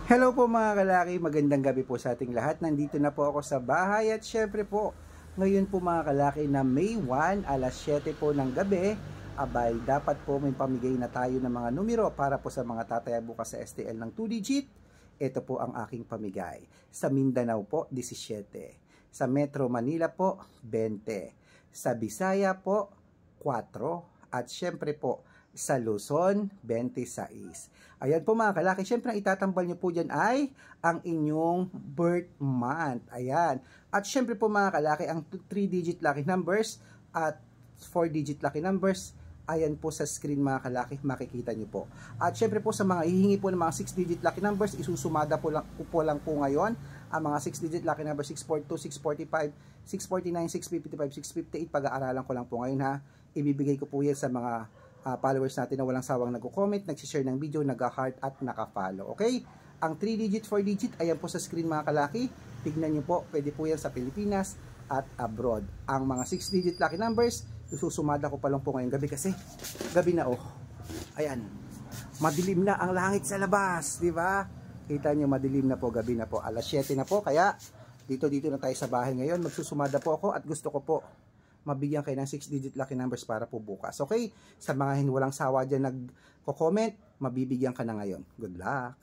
Hello po mga kalaki, magandang gabi po sa ating lahat. Nandito na po ako sa bahay at syempre po, ngayon po mga kalaki na May 1, alas 7 po ng gabi, abay dapat po may pamigay na tayo ng mga numero para po sa mga tataya bukas sa STL ng 2 digit. Ito po ang aking pamigay. Sa Mindanao po, 17. Sa Metro Manila po, 20. Sa Bisaya po, 4. At syempre po, sa Luzon, 26. Ayan po mga kalaki, syempre ang itatambal nyo po dyan ay ang inyong birth month. Ayan. At syempre po mga kalaki, ang 3-digit lucky numbers at 4-digit lucky numbers, ayan po sa screen mga kalaki, makikita nyo po. At syempre po sa mga hihingi po ng mga 6-digit lucky numbers, isusumada po lang po ngayon ang mga 6-digit lucky numbers 642, 645, 649, 655, 658. Pag-aaralan ko lang po ngayon ha. Ibibigay ko po yan sa mga followers natin na walang sawang nagko-comment, nagsishare ng video, nag-heart at naka-follow. Okay? Ang 3-digit, 4-digit, ayan po sa screen mga kalaki. Tignan nyo po, pwede po yan sa Pilipinas at abroad. Ang mga 6-digit lucky numbers, isusumada ko pa lang po ngayong gabi kasi gabi na oh. Ayan. Madilim na ang langit sa labas, di ba? Kita nyo, madilim na po, gabi na po. Alas 7 na po, kaya dito na tayo sa bahay ngayon. Magsusumada po ako at gusto ko po mabigyan kayo ng 6-digit lucky numbers para po bukas. Okay? Sa mga walang sawa dyan nagko-comment, mabibigyan ka na ngayon. Good luck!